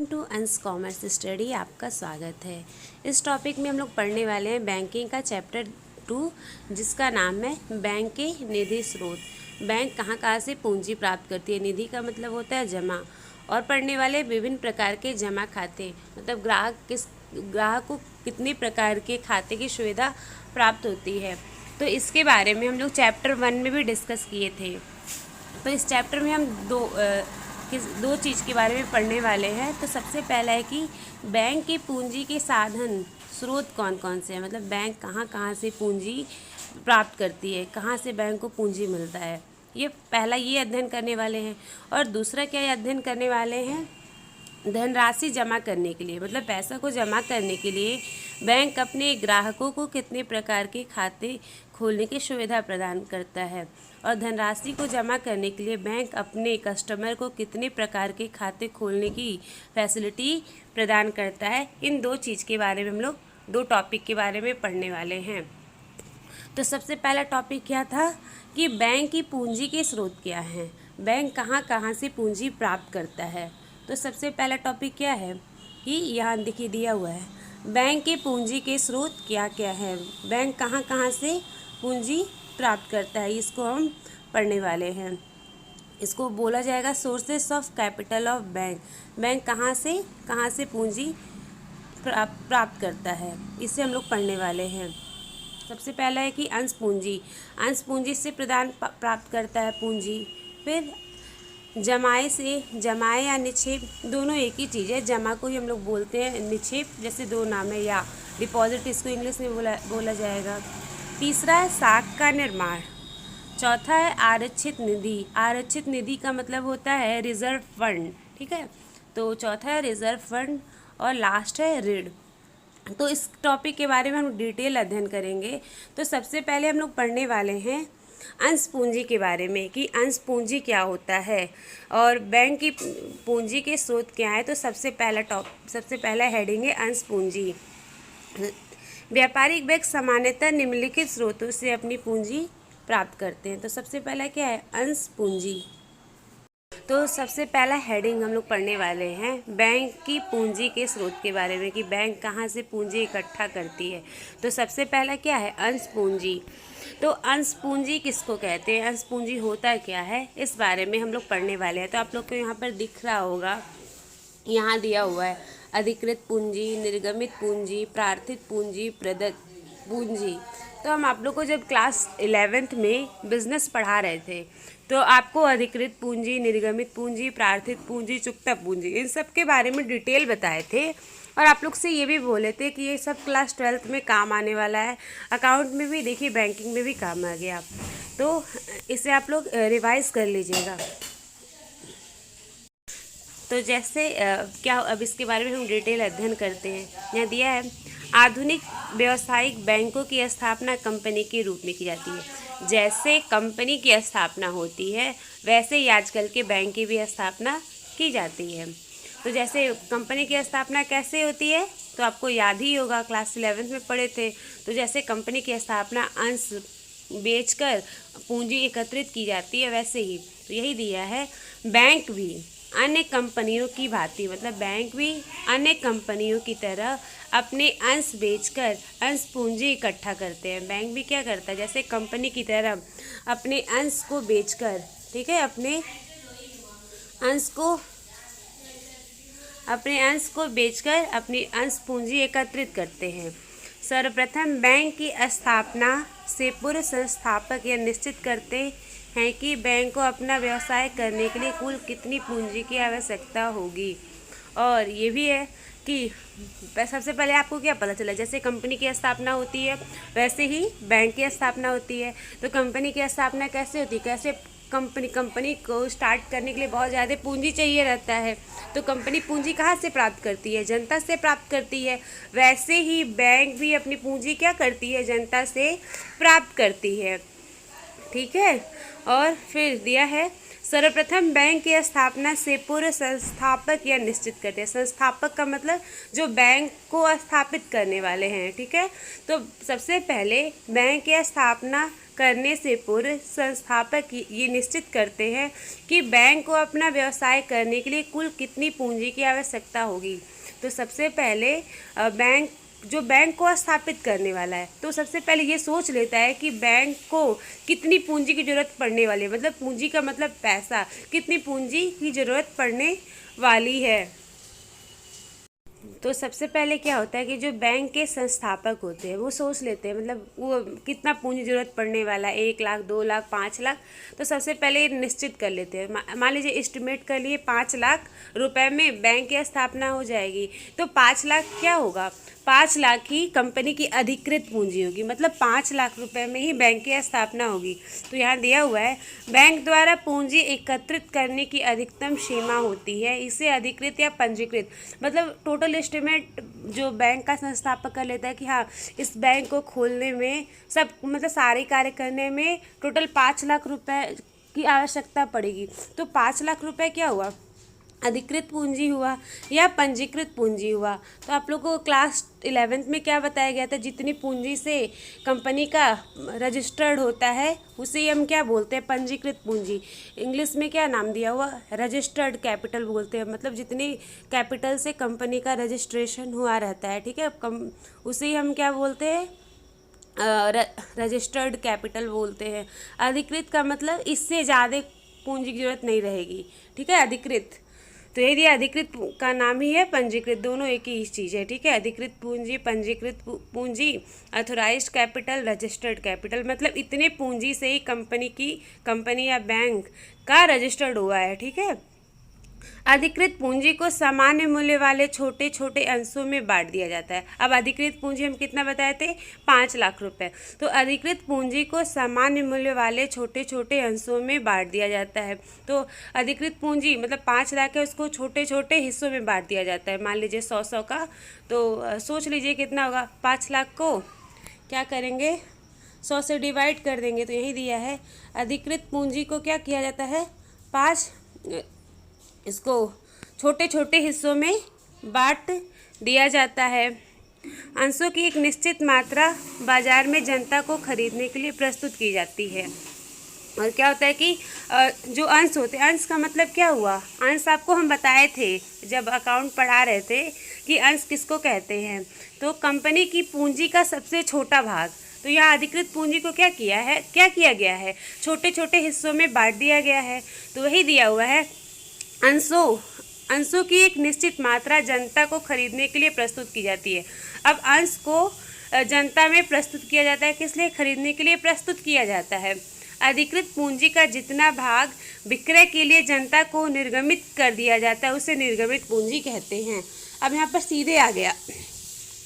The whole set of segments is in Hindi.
टू अंश कॉमर्स स्टडी आपका स्वागत है। इस टॉपिक में हम लोग पढ़ने वाले हैं बैंकिंग का चैप्टर 2, जिसका नाम है बैंक के निधि स्रोत। बैंक कहाँ कहाँ से पूंजी प्राप्त करती है। निधि का मतलब होता है जमा, और पढ़ने वाले विभिन्न प्रकार के जमा खाते, मतलब ग्राहक को कितने प्रकार के खाते की सुविधा प्राप्त होती है। तो इसके बारे में हम लोग चैप्टर 1 में भी डिस्कस किए थे। तो इस चैप्टर में हम दो चीज़ के बारे में पढ़ने वाले हैं। तो सबसे पहला है कि बैंक की पूंजी के साधन स्रोत कौन कौन से हैं, मतलब बैंक कहाँ कहाँ से पूंजी प्राप्त करती है, कहाँ से बैंक को पूंजी मिलता है। ये पहला ये अध्ययन करने वाले हैं। और दूसरा क्या अध्ययन करने वाले हैं, धनराशि जमा करने के लिए, मतलब पैसा को जमा करने के लिए बैंक अपने ग्राहकों को कितने प्रकार के खाते खोलने की सुविधा प्रदान करता है, और धनराशि को जमा करने के लिए बैंक अपने कस्टमर को कितने प्रकार के खाते खोलने की फैसिलिटी प्रदान करता है। इन दो चीज़ के बारे में हम लोग दो टॉपिक के बारे में पढ़ने वाले हैं। तो सबसे पहला टॉपिक क्या था कि बैंक की पूंजी के स्रोत क्या हैं, बैंक कहाँ कहाँ से पूंजी प्राप्त करता है। तो सबसे पहला टॉपिक क्या है कि यहाँ देखिए दिया हुआ है, बैंक के पूंजी के स्रोत क्या क्या है, बैंक कहाँ कहाँ से पूंजी प्राप्त करता है, इसको हम पढ़ने वाले हैं। इसको बोला जाएगा sources of capital of bank. Bank कहाँ से पूंजी प्राप्त करता है, इसे हम लोग पढ़ने वाले हैं। सबसे पहला है कि अंश पूंजी से प्राप्त करता है पूंजी। फिर जमाए या निक्षेप, दोनों एक ही चीज़ है। जमा को ही हम लोग बोलते हैं, निक्षेप जैसे दो नाम है, या डिपॉजिट इसको इंग्लिश में बोला जाएगा। तीसरा है साख का निर्माण। चौथा है आरक्षित निधि। आरक्षित निधि का मतलब होता है रिजर्व फंड, ठीक है। तो चौथा है रिजर्व फंड, और लास्ट है ऋण। तो इस टॉपिक के बारे में हम डिटेल अध्ययन करेंगे। तो सबसे पहले हम लोग पढ़ने वाले हैं अंश पूंजी के बारे में कि अंश पूंजी क्या होता है और बैंक की पूंजी के स्रोत क्या है। तो सबसे पहला हेडिंग है अंश पूंजी। व्यापारिक बैंक सामान्यतः निम्नलिखित स्रोतों से अपनी पूंजी प्राप्त करते हैं। तो सबसे पहला क्या है, अंश पूंजी। तो सबसे पहला हेडिंग हम लोग पढ़ने वाले हैं बैंक की पूंजी के स्रोत के बारे में कि बैंक कहाँ से पूंजी इकट्ठा करती है। तो सबसे पहला क्या है, अंश पूंजी। तो अंश पूंजी किसको कहते हैं, अंश पूंजी होता क्या है, इस बारे में हम लोग पढ़ने वाले हैं। तो आप लोग को यहाँ पर दिख रहा होगा, यहाँ दिया हुआ है अधिकृत पूंजी, निर्गमित पूंजी, प्रार्थित पूंजी, प्रदत्त पूंजी। तो हम आप लोग को जब क्लास 11th में बिजनेस पढ़ा रहे थे तो आपको अधिकृत पूंजी, निर्गमित पूंजी, प्रार्थित पूंजी, चुकता पूंजी, इन सब के बारे में डिटेल बताए थे। और आप लोग से ये भी बोले थे कि ये सब क्लास 12th में काम आने वाला है, अकाउंट में भी देखिए, बैंकिंग में भी काम आ गया। तो इसे आप लोग रिवाइज कर लीजिएगा। तो जैसे क्या, अब इसके बारे में हम डिटेल अध्ययन करते हैं। यहाँ दिया है आधुनिक व्यावसायिक बैंकों की स्थापना कंपनी के रूप में की जाती है। जैसे कंपनी की स्थापना होती है वैसे ही आजकल के बैंक की भी स्थापना की जाती है। तो जैसे कंपनी की स्थापना कैसे होती है, तो आपको याद ही होगा, क्लास 11th में पढ़े थे। तो जैसे कंपनी की स्थापना अंश बेचकर पूंजी एकत्रित की जाती है, वैसे ही तो यही दिया है बैंक भी अन्य कंपनियों की भांति, मतलब बैंक भी अन्य कंपनियों की तरह अपने अंश बेचकर अंश पूंजी इकट्ठा करते हैं। बैंक भी क्या करता है, जैसे कंपनी की तरह अपने अंश को बेचकर, ठीक है, अपने अंश को बेचकर अपनी अंश पूंजी एकत्रित करते हैं। सर्वप्रथम बैंक की स्थापना से पूर्व संस्थापक यह निश्चित करते हैं कि बैंक को अपना व्यवसाय करने के लिए कुल कितनी पूंजी की आवश्यकता होगी। और ये भी है कि सबसे पहले आपको क्या पता चला, जैसे कंपनी की स्थापना होती है वैसे ही बैंक की स्थापना होती है। तो कंपनी की स्थापना कैसे होती है, कैसे कंपनी को स्टार्ट करने के लिए बहुत ज़्यादा पूंजी चाहिए रहता है। तो कंपनी पूंजी कहाँ से प्राप्त करती है, जनता से प्राप्त करती है। वैसे ही बैंक भी अपनी पूंजी क्या करती है, जनता से प्राप्त करती है, ठीक है। और फिर दिया है सर्वप्रथम बैंक की स्थापना से पूर्व संस्थापक यह निश्चित करते हैं। संस्थापक का मतलब जो बैंक को स्थापित करने वाले हैं, ठीक है। तो सबसे पहले बैंक की स्थापना करने से पूर्व संस्थापक ये निश्चित करते हैं कि बैंक को अपना व्यवसाय करने के लिए कुल कितनी पूंजी की आवश्यकता होगी। तो सबसे पहले बैंक को स्थापित करने वाला है तो सबसे पहले ये सोच लेता है कि बैंक को कितनी पूंजी की ज़रूरत पड़ने वाली है, मतलब पूंजी का मतलब पैसा, कितनी पूंजी की ज़रूरत पड़ने वाली है। तो सबसे पहले क्या होता है कि जो बैंक के संस्थापक होते हैं वो सोच लेते हैं, मतलब वो कितना पूंजी जरूरत पड़ने वाला है, 1 लाख, 2 लाख, 5 लाख। तो सबसे पहले ये निश्चित कर लेते हैं। मान लीजिए एस्टिमेट कर लिए 5 लाख रुपए में बैंक की स्थापना हो जाएगी। तो 5 लाख क्या होगा, 5 लाख ही कंपनी की अधिकृत पूंजी होगी, मतलब 5 लाख रुपए में ही बैंक की स्थापना होगी। तो यहाँ दिया हुआ है बैंक द्वारा पूंजी एकत्रित करने की अधिकतम सीमा होती है, इसे अधिकृत या पंजीकृत, मतलब टोटल एस्टिमेट जो बैंक का संस्थापक कर लेता है कि हाँ इस बैंक को खोलने में सब मतलब सारे कार्य करने में टोटल 5 लाख रुपए की आवश्यकता पड़ेगी। तो 5 लाख रुपए क्या हुआ, अधिकृत पूंजी हुआ या पंजीकृत पूंजी हुआ। तो आप लोगों को क्लास 11th में क्या बताया गया था, जितनी पूंजी से कंपनी का रजिस्टर्ड होता है उसे हम क्या बोलते हैं, पंजीकृत पूंजी। इंग्लिश में क्या नाम दिया हुआ, रजिस्टर्ड कैपिटल बोलते हैं, मतलब जितनी कैपिटल से कंपनी का रजिस्ट्रेशन हुआ रहता है, ठीक है, उसे हम क्या बोलते हैं, रजिस्टर्ड कैपिटल बोलते हैं। अधिकृत का मतलब इससे ज़्यादा पूंजी की जरूरत नहीं रहेगी, ठीक है, अधिकृत। तो यदि अधिकृत का नाम ही है पंजीकृत, दोनों एक ही चीज़ है, ठीक है। अधिकृत पूंजी, पंजीकृत पूंजी, ऑथोराइज्ड कैपिटल, रजिस्टर्ड कैपिटल, मतलब इतने पूंजी से ही कंपनी या बैंक का रजिस्टर्ड हुआ है, ठीक है। अधिकृत पूंजी को सामान्य मूल्य वाले छोटे छोटे अंशों में बांट दिया जाता है। अब अधिकृत पूंजी हम कितना बताए थे, 5 लाख रुपए। तो अधिकृत पूंजी को सामान्य मूल्य वाले छोटे छोटे अंशों में बांट दिया जाता है। तो अधिकृत पूंजी मतलब 5 लाख है, उसको छोटे छोटे हिस्सों में बांट दिया जाता है। मान लीजिए 100 का, तो सोच लीजिए कितना होगा, 5 लाख को क्या करेंगे, 100 से डिवाइड कर देंगे। तो यही दिया है, अधिकृत पूंजी को क्या किया जाता है, इसको छोटे छोटे हिस्सों में बांट दिया जाता है। अंशों की एक निश्चित मात्रा बाजार में जनता को खरीदने के लिए प्रस्तुत की जाती है। और क्या होता है कि जो अंश होते हैं, अंश का मतलब क्या हुआ, अंश आपको हम बताए थे जब अकाउंट पढ़ा रहे थे कि अंश किसको कहते हैं, तो कंपनी की पूंजी का सबसे छोटा भाग। तो यहाँ अधिकृत पूंजी को क्या किया गया है, छोटे छोटे हिस्सों में बांट दिया गया है। तो वही दिया हुआ है, अंशों की एक निश्चित मात्रा जनता को खरीदने के लिए प्रस्तुत की जाती है। अब अंश को जनता में प्रस्तुत किया जाता है, किस लिए, खरीदने के लिए प्रस्तुत किया जाता है। अधिकृत पूंजी का जितना भाग विक्रय के लिए जनता को निर्गमित कर दिया जाता है उसे निर्गमित पूंजी कहते हैं। अब यहाँ पर सीधे आ गया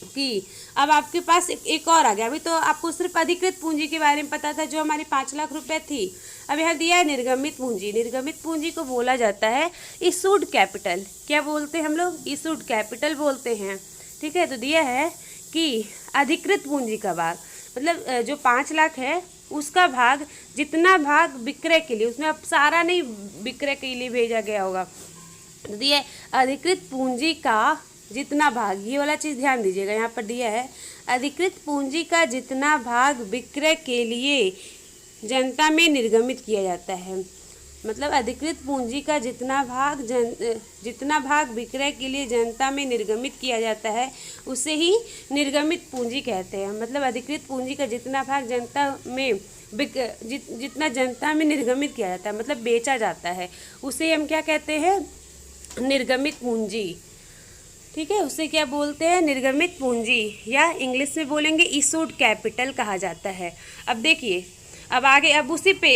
कि अब आपके पास एक और आ गया। अभी तो आपको सिर्फ अधिकृत पूंजी के बारे में पता था जो हमारी 5 लाख रुपए थी। अब यहाँ दिया है निर्गमित पूंजी। निर्गमित पूंजी को बोला जाता है इशूड कैपिटल। क्या बोलते हैं हम लोग, इशूड कैपिटल बोलते हैं, ठीक है। तो दिया है कि अधिकृत पूंजी का भाग, मतलब जो 5 लाख है उसका भाग, जितना भाग विक्रय के लिए, उसमें अब सारा नहीं विक्रय के लिए भेजा गया होगा, तो दिया है अधिकृत पूंजी का जितना भाग, ये वाला चीज़ ध्यान दीजिएगा, यहाँ पर दिया है अधिकृत पूंजी का जितना भाग विक्रय के लिए जनता में निर्गमित किया जाता है। मतलब अधिकृत पूंजी का जितना भाग विक्रय के लिए जनता में निर्गमित किया जाता है उसे ही निर्गमित पूंजी कहते हैं। मतलब अधिकृत पूंजी का जितना भाग जनता में जितना जनता में निर्गमित किया जाता है, मतलब बेचा जाता है, उसे हम क्या कहते हैं, निर्गमित पूंजी, ठीक है। उसे क्या बोलते हैं, निर्गमित पूंजी, या इंग्लिश में बोलेंगे इशूड कैपिटल कहा जाता है। अब देखिए, अब आगे, अब उसी पे,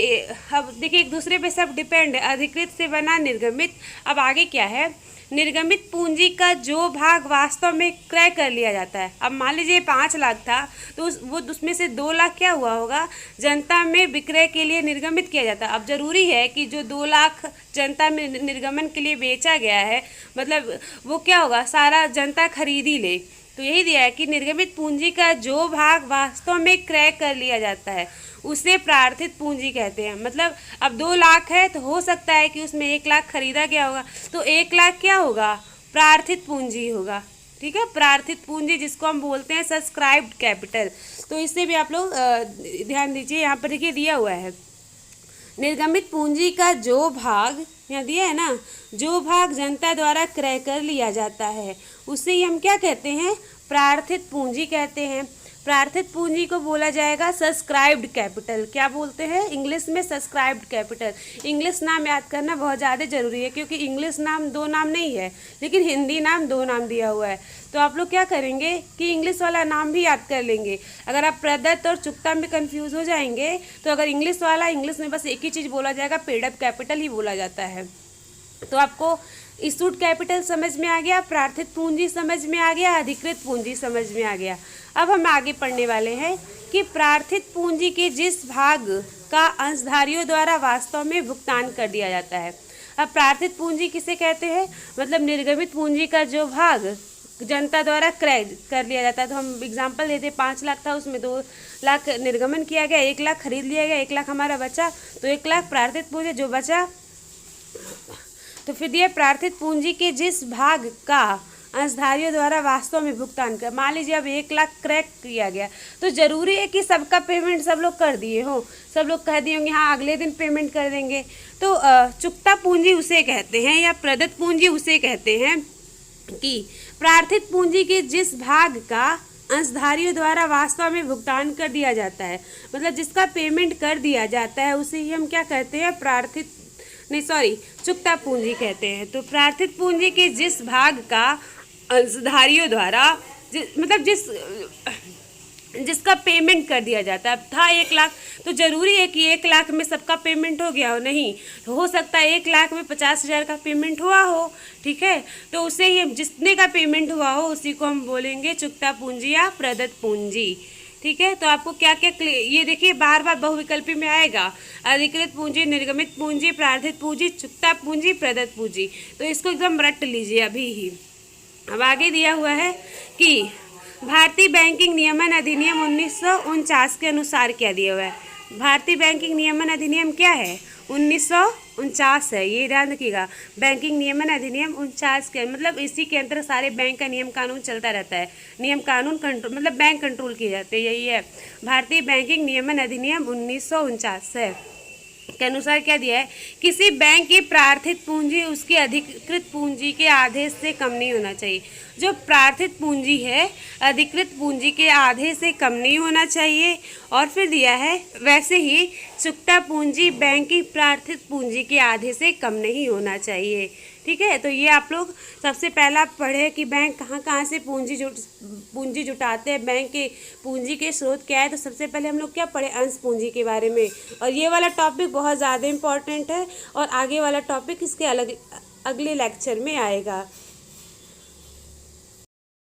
अब देखिए एक दूसरे पे सब डिपेंड है। अधिकृत से बना निर्गमित। अब आगे क्या है, निर्गमित पूंजी का जो भाग वास्तव में क्रय कर लिया जाता है। अब मान लीजिए 5 लाख था, तो उसमें से 2 लाख क्या हुआ होगा, जनता में विक्रय के लिए निर्गमित किया जाता है। अब जरूरी है कि जो 2 लाख जनता में निर्गमन के लिए बेचा गया है, मतलब वो क्या होगा, सारा जनता खरीद ही ले। तो यही दिया है कि निर्गमित पूंजी का जो भाग वास्तव में क्रय कर लिया जाता है उसे प्रार्थित पूंजी कहते हैं। मतलब अब 2 लाख है तो हो सकता है कि उसमें 1 लाख खरीदा गया होगा, तो 1 लाख क्या होगा, प्रार्थित पूंजी होगा, ठीक है, प्रार्थित पूंजी जिसको हम बोलते हैं सब्सक्राइब्ड कैपिटल। तो इससे भी आप लोग ध्यान दीजिए, यहाँ पर देखिए दिया हुआ है निर्गमित पूंजी का जो भाग, यहाँ दिया है ना, जो भाग जनता द्वारा क्रय कर लिया जाता है उसे ही हम क्या कहते हैं, प्रार्थित पूंजी कहते हैं। प्रार्थित पूंजी को बोला जाएगा सब्सक्राइब्ड कैपिटल। क्या बोलते हैं इंग्लिश में, सब्सक्राइब्ड कैपिटल। इंग्लिश नाम याद करना बहुत ज़्यादा जरूरी है, क्योंकि इंग्लिश नाम 2 नाम नहीं है, लेकिन हिंदी नाम 2 नाम दिया हुआ है। तो आप लोग क्या करेंगे कि इंग्लिश वाला नाम भी याद कर लेंगे। अगर आप प्रदत्त और चुकता में कंफ्यूज हो जाएंगे तो अगर इंग्लिश वाला, इंग्लिश में बस एक ही चीज़ बोला जाएगा, पेड अप कैपिटल ही बोला जाता है। तो आपको इशूड कैपिटल समझ में आ गया, प्रार्थित पूंजी समझ में आ गया, अधिकृत पूंजी समझ में आ गया। अब हम आगे पढ़ने वाले हैं कि प्रार्थित पूंजी के जिस भाग का अंशधारियों द्वारा वास्तव में भुगतान कर दिया जाता है। अब प्रार्थित पूंजी किसे कहते हैं, मतलब निर्गमित पूंजी का जो भाग जनता द्वारा क्रय कर लिया जाता है। तो हम एग्जांपल देते, 5 लाख था, उसमें 2 लाख निर्गमन किया गया, 1 लाख खरीद लिया गया, 1 लाख हमारा बचा, तो 1 लाख प्रार्थित पूंजी जो बचा। तो फिर दिया प्रार्थित पूंजी के जिस भाग का अंशधारियों द्वारा वास्तव में भुगतान कर। मान लीजिए अब 1 लाख क्रय किया गया, तो जरूरी है कि सबका पेमेंट सब लोग कर दिए हो, सब लोग कह दिए होंगे हाँ अगले दिन पेमेंट कर देंगे। तो चुकता पूंजी उसे कहते हैं या प्रदत्त पूंजी उसे कहते हैं कि प्रार्थित पूंजी के जिस भाग का अंशधारियों द्वारा वास्तव में भुगतान कर दिया जाता है, मतलब जिसका पेमेंट कर दिया जाता है उसे ही हम क्या कहते हैं, चुकता पूंजी कहते हैं। तो प्रार्थित पूंजी के जिस भाग का अंशधारियों द्वारा मतलब जिसका पेमेंट कर दिया जाता है। अब था 1 लाख, तो जरूरी है कि 1 लाख में सबका पेमेंट हो गया हो, नहीं हो सकता है 1 लाख में 50,000 का पेमेंट हुआ हो, ठीक है। तो उसे ही जितने का पेमेंट हुआ हो उसी को हम बोलेंगे चुकता पूंजी या प्रदत्त पूंजी, ठीक है। तो आपको क्या क्या ये देखिए बार बार बहुविकल्पी में आएगा, अधिकृत पूंजी, निर्गमित पूंजी, प्रार्थित पूंजी, चुकता पूंजी, प्रदत्त पूंजी। तो इसको एकदम रट लीजिए अभी ही। अब आगे दिया हुआ है कि भारतीय बैंकिंग नियमन अधिनियम 1949 के अनुसार क्या दिया हुआ है। भारतीय बैंकिंग नियमन अधिनियम क्या है, 1949 है, ये ध्यान रखिएगा। बैंकिंग नियमन अधिनियम 49 के मतलब इसी के अंतर्गत सारे बैंक का नियम कानून चलता रहता है। नियम कानून कंट्रोल मतलब बैंक कंट्रोल किए जाते हैं, यही है। भारतीय बैंकिंग नियमन अधिनियम 1949 है के अनुसार क्या दिया है, किसी बैंक की प्रार्थित पूंजी उसकी अधिकृत पूंजी के आधे से कम नहीं होना चाहिए। जो प्रार्थित पूंजी है अधिकृत पूंजी के आधे से कम नहीं होना चाहिए। और फिर दिया है वैसे ही चुकता पूंजी बैंक की प्रार्थित पूंजी के आधे से कम नहीं होना चाहिए, ठीक है। तो ये आप लोग सबसे पहला पढ़े कि बैंक कहाँ कहाँ से पूंजी जुटाते हैं, बैंक के पूंजी के स्रोत क्या है। तो सबसे पहले हम लोग क्या पढ़े, अंश पूंजी के बारे में। और ये वाला टॉपिक बहुत ज़्यादा इम्पॉर्टेंट है और आगे वाला टॉपिक इसके अगले लेक्चर में आएगा।